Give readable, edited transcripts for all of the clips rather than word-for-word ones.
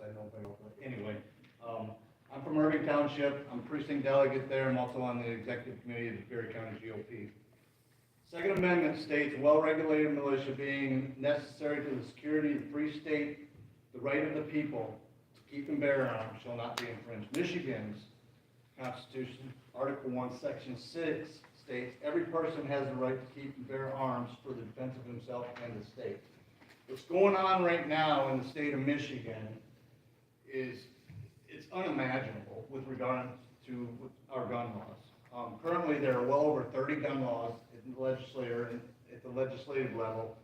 I know by but anyway. I'm from Irving Township, I'm precinct delegate there, I'm also on the executive committee of the Berry County GOP. Second Amendment states, well-regulated militia being necessary to the security of the free state, the right of the people to keep and bear arms shall not be infringed. Michigan's Constitution, Article 1, Section 6 states, every person has the right to keep and bear arms for the defense of himself and the state. What's going on right now in the state of Michigan is it's unimaginable with regard to our gun laws. Currently, there are well over 30 gun laws at the legislative level,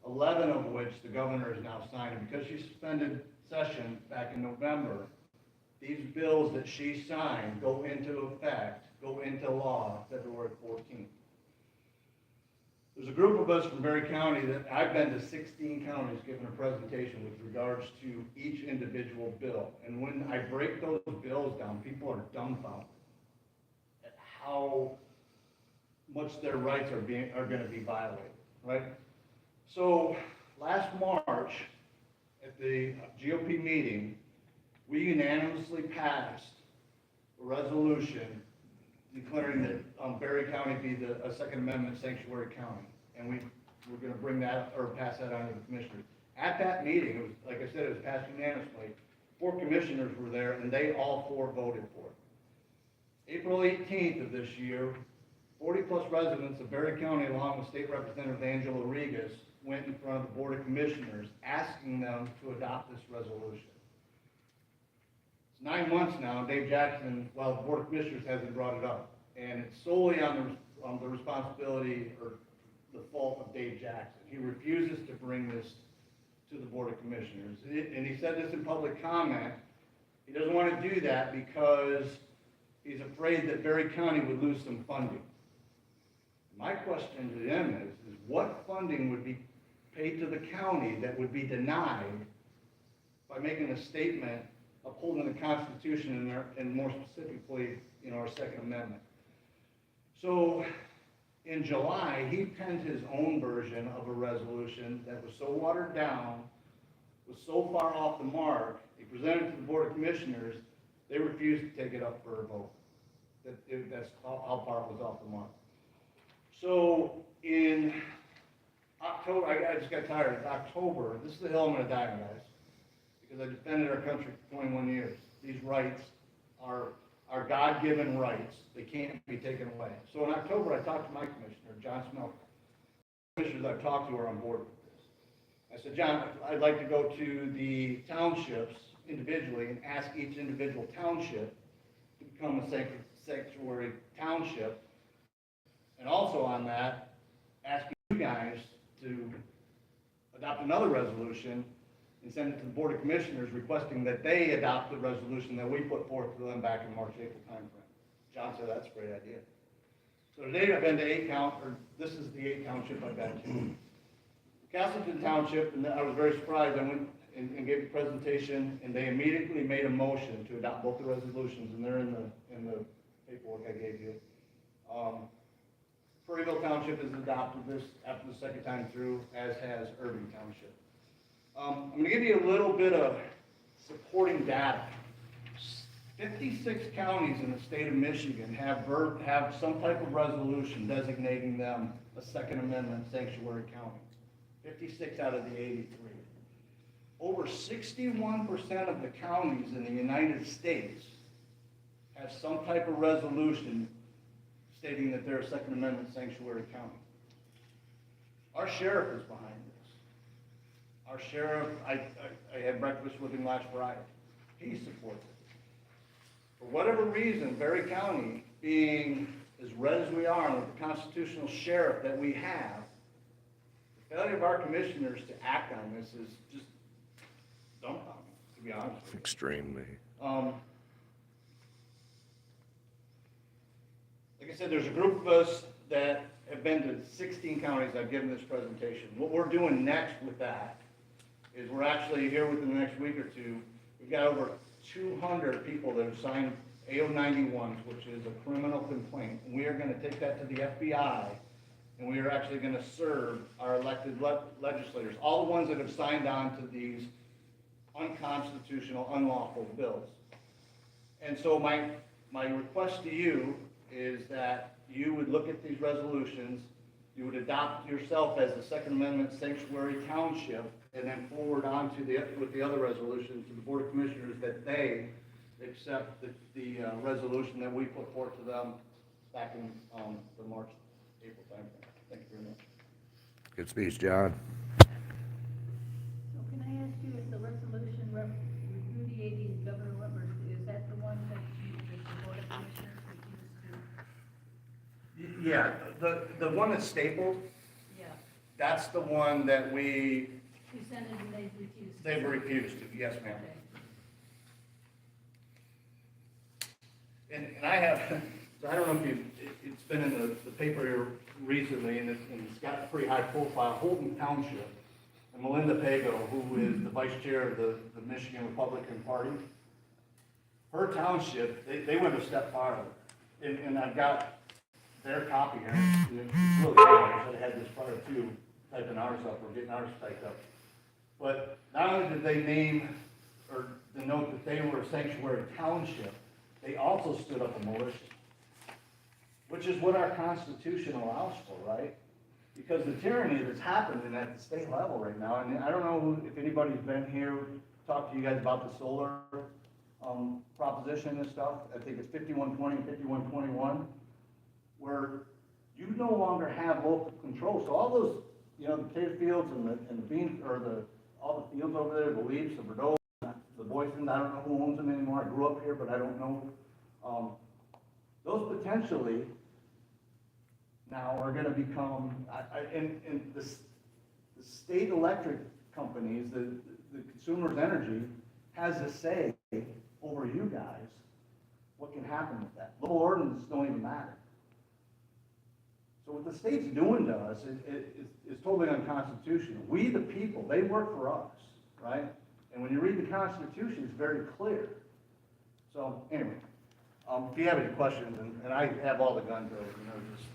11 of which the governor has now signed. And because she suspended session back in November, these bills that she signed go into effect, go into law February 14th. There's a group of us from Berry County that I've been to 16 counties giving a presentation with regards to each individual bill. And when I break those bills down, people are dumbfounded at how much their rights are going to be violated, right? So last March at the GOP meeting, we unanimously passed a resolution declaring that Berry County be a Second Amendment sanctuary county, and we're going to bring that or pass that on to the commissioners. At that meeting, it was, like I said, it was passed unanimously. 4 commissioners were there, and they all 4 voted for it. April 18th of this year, 40-plus residents of Berry County, along with State Representative Angela Regas, went in front of the Board of Commissioners asking them to adopt this resolution. It's 9 months now, and Dave Jackson, the Board of Commissioners hasn't brought it up. And it's solely on the responsibility or the fault of Dave Jackson. He refuses to bring this to the Board of Commissioners. And he said this in public comment. He doesn't want to do that because he's afraid that Berry County would lose some funding. My question to him is what funding would be paid to the county that would be denied by making a statement upholding the Constitution and more specifically, our Second Amendment. So in July, he penned his own version of a resolution that was so watered down, was so far off the mark, he presented it to the Board of Commissioners, they refused to take it up for a vote. That's how far it was off the mark. So in October, I just got tired. In October, this is the hill I'm going to die on, guys, because I defended our country for 21 years. These rights are God-given rights. They can't be taken away. So in October, I talked to my commissioner, John Smelker. The commissioners I've talked to are on board with this. I said, John, I'd like to go to the townships individually and ask each individual township to become a sanctuary township. And also on that, ask you guys to adopt another resolution and send it to the Board of Commissioners requesting that they adopt the resolution that we put forth to them back in March, April timeframe. John said that's a great idea. So today I've been to this is the 8th township I've been to. Castleton Township, and I was very surprised. I went and gave a presentation, and they immediately made a motion to adopt both the resolutions, and they're in the paperwork I gave you. Prairieville Township has adopted this after the second time through, as has Irving Township. I'm going to give you a little bit of supporting data. 56 counties in the state of Michigan have some type of resolution designating them a Second Amendment sanctuary county. 56 out of the 83. Over 61% of the counties in the United States have some type of resolution stating that they're a Second Amendment sanctuary county. Our sheriff is behind this. Our sheriff, I had breakfast with him last Friday. He supports it. For whatever reason, Berry County, being as red as we are, and with the constitutional sheriff that we have, the failure of our commissioners to act on this is just dumbfounding, to be honest with you. Extremely. Like I said, there's a group of us that have been to 16 counties. I've given this presentation. What we're doing next with that is we're actually here within the next week or two. We've got over 200 people that have signed AO91s, which is a criminal complaint. And we are going to take that to the FBI, and we are actually going to serve our elected legislators. All the ones that have signed on to these unconstitutional, unlawful bills. And so my request to you is that you would look at these resolutions, you would adopt yourself as the Second Amendment sanctuary township, and then forward on to with the other resolutions to the Board of Commissioners that they accept the resolution that we put forth to them back in the March, April timeframe. Thank you very much. Good speech, John. So can I ask you, is the resolution repudiating Governor Whitmer's, is that the one that the Board of Commissioners refused to? Yeah, the one that's stapled, Yeah, that's the one that you sent it and they refused. they've refused to, yes, ma'am. Okay. And I have, so I don't know if it's been in the paper here recently, and it's got a pretty high profile, Heathen township. And Melinda Pago, who is the vice chair of the Michigan Republican Party, her township, they went a step farther. And I've got their copy here, and it's really good, I should have had this prior to typing ours up, or getting ours typed up. But not only did they name, or denote that they were a sanctuary township, they also stood up a militia, which is what our Constitution allows for, right? Because the tyranny that's happening at the state level right now, and I don't know if anybody's been here, talked to you guys about the solar proposition and stuff. I think it's 5120 and 5121, where you no longer have local control. So all those, the potato fields and the bean, or all the fields over there, the leaves, the Bordeaux, the Boyson, I don't know who owns them anymore. I grew up here, but I don't know. Those potentially now are going to become, and the state electric companies, the Consumers Energy has a say over you guys, what can happen with that. Local ordinances don't even matter. So what the state's doing to us is totally unconstitutional. We, the people, they work for us, right? And when you read the Constitution, it's very clear. So anyway, if you have any questions, and I have all the guns over, just.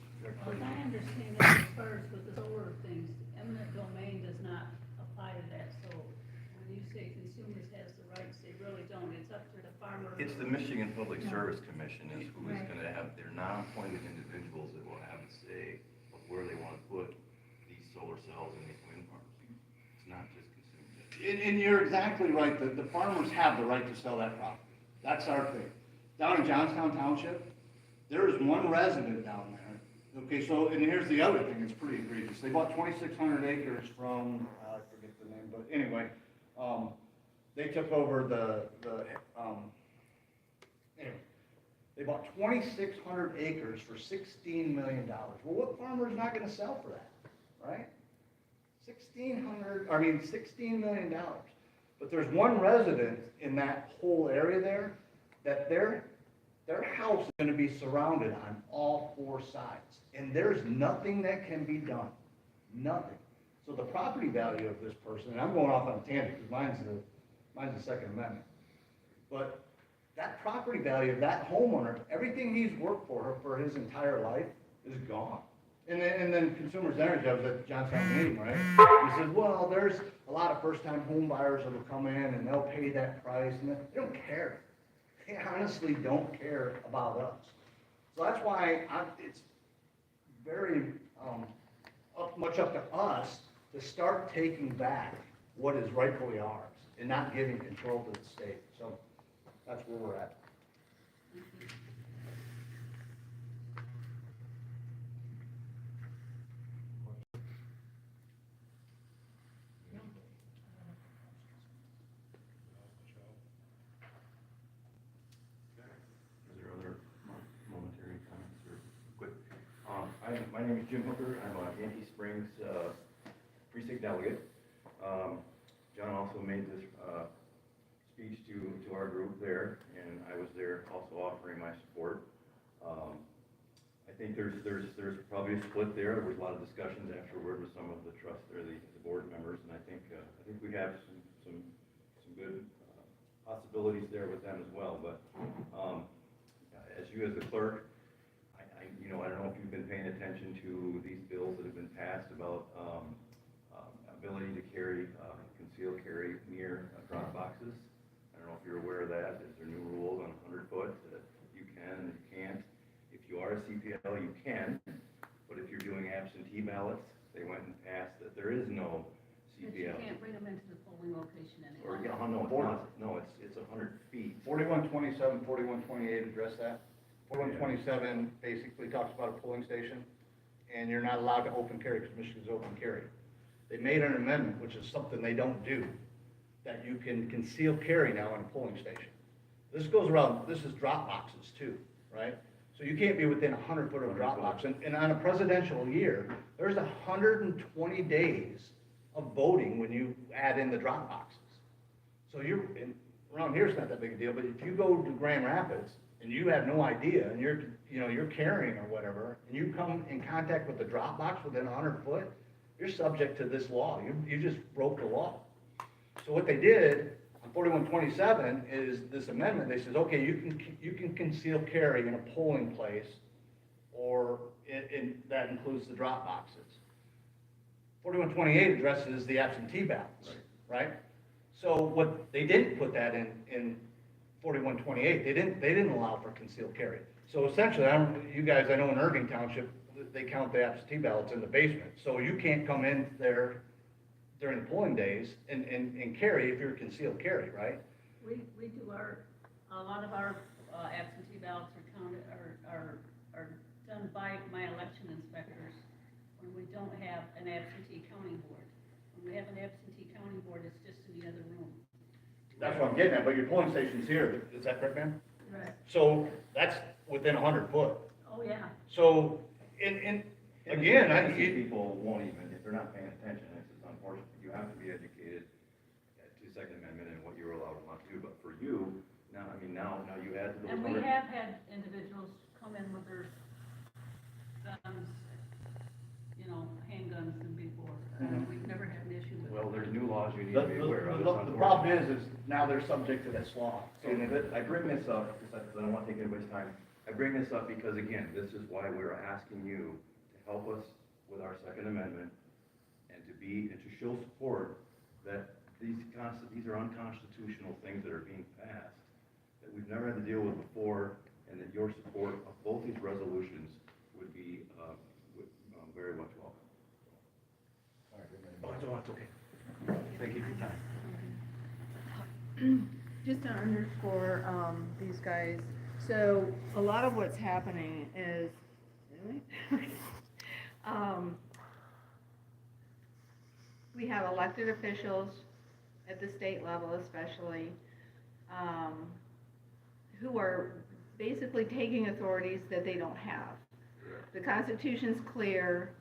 Well, I understand that as far as with the solar things, eminent domain does not apply to that, so when you say consumers has the rights, they really don't, it's up to the farmer. It's the Michigan Public Service Commission is who is Right. gonna have, their non-appointed individuals that will have a say of where they wanna put these solar cells and these wind farms. It's not just consumers. And you're exactly right, the farmers have the right to sell that property. That's our thing. Down in Johnstown Township, there is one resident down there. Okay, so, and here's the other thing, it's pretty egregious. They bought 2,600 acres from, I forget the name, but anyway, they took over anyway, they bought 2,600 acres for $16 million. Well, what farmer is not gonna sell for that, right? $16 million. But there's one resident in that whole area there that their house is gonna be surrounded on all four sides. And there's nothing that can be done, nothing. So the property value of this person, and I'm going off on a tangent because mine's the Second Amendment. But that property value of that homeowner, everything he's worked for his entire life is gone. And then Consumers Energy, I was at the Johnstown meeting, right? He said, well, there's a lot of first-time home buyers that will come in and they'll pay that price, and they don't care. They honestly don't care about us. So that's why it's very much up to us to start taking back what is rightfully ours and not giving control to the state. So that's where we're at. Is there other momentary comments or quick? My name is Jim Hooker. I'm an Yankee Springs precinct delegate. John also made this speech to our group there, and I was there also offering my support. I think there's probably a split there. There was a lot of discussions afterward with some of the trust or the board members, and I think we have some good possibilities there with them as well. But as you as the clerk, I don't know if you've been paying attention to these bills that have been passed about ability to carry concealed carry near drop boxes. I don't know if you're aware of that. There are new rules on 100 foot that you can and you can't. If you are a CPL, you can, but if you're doing absentee ballots, they went and passed that there is no But you CPL. can't bring them into the polling location Or, anymore. yeah, no, it's not, no, it's 100 feet. 4127, 4128 address that. 4127 basically talks about a polling station, and you're not allowed to open carry because Michigan's open carry. They made an amendment, which is something they don't do, that you can conceal carry now in a polling station. This goes around, this is drop boxes too, right? So you can't be within 100 foot of a drop box, and on a presidential year, there's 120 days of voting when you add in the drop boxes. So around here it's not that big a deal, but if you go to Grand Rapids and you have no idea and you're carrying or whatever, and you come in contact with the drop box within 100 foot, you're subject to this law. You just broke the law. So what they did on 4127 is this amendment. They says, okay, you can conceal carry in a polling place, or that includes the drop boxes. 4128 addresses the absentee ballots, right? So what, they didn't put that in 4128, they didn't allow for concealed carry. So essentially, you guys, I know in Irving Township, they count the absentee ballots in the basement. So you can't come in there during the polling days and carry if you're concealed carry, right? We do a lot of our absentee ballots are counted, are done by my election inspectors when we don't have an absentee counting board. When we have an absentee counting board, it's just in the other room. That's what I'm getting at, but your polling station's here, is that correct, ma'am? Right. So that's within 100 foot. Oh, yeah. So, and again, People won't even, if they're not paying attention, it's just unfortunate. You have to be educated to the Second Amendment and what you're allowed and not to do, but for you, now you add to those. And we have had individuals come in with their guns, handguns and before. We've never had an issue with it. Well, there's new laws you need to be aware of. the problem is now they're subject to this law. So I bring this up, because I don't want to take anybody's time. I bring this up because, again, this is why we're asking you to help us with our Second Amendment and to show support that these are unconstitutional things that are being passed, that we've never had to deal with before, and that your support of both these resolutions would be very much welcome. Oh, it's okay. Thank you for your time. Just to underscore, these guys, so a lot of what's happening is, we have elected officials at the state level especially, who are basically taking authorities that they don't have. The Constitution's clear,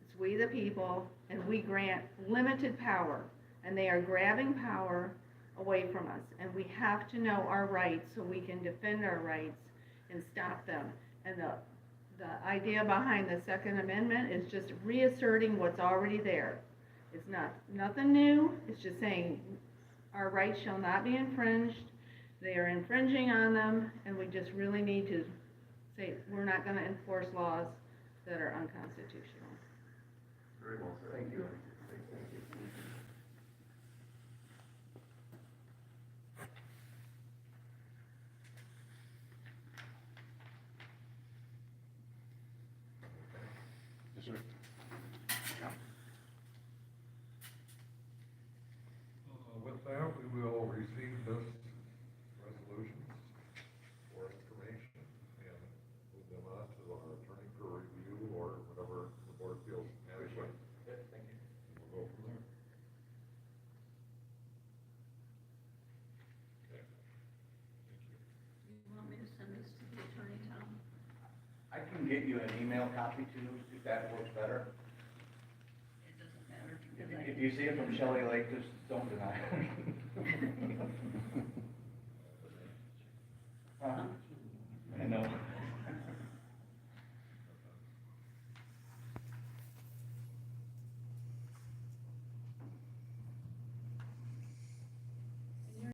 it's we the people, and we grant limited power, and they are grabbing power away from us, and we have to know our rights so we can defend our rights and stop them. And the idea behind the Second Amendment is just reasserting what's already there. It's nothing new, it's just saying our rights shall not be infringed, they are infringing on them, and we just really need to say we're not going to enforce laws that are unconstitutional. Very well, sir. Thank you. Thank you. Yes, sir. With that, we will receive this resolutions for information and move them on to our attorney for review or whatever the board feels adequate. Good, thank you. We'll go from there. Okay. Thank you. You want me to send this to the attorney, Tom? I can get you an email copy too, if that works better. It doesn't matter. If you see it from Shelley Lake, just don't deny it. Huh?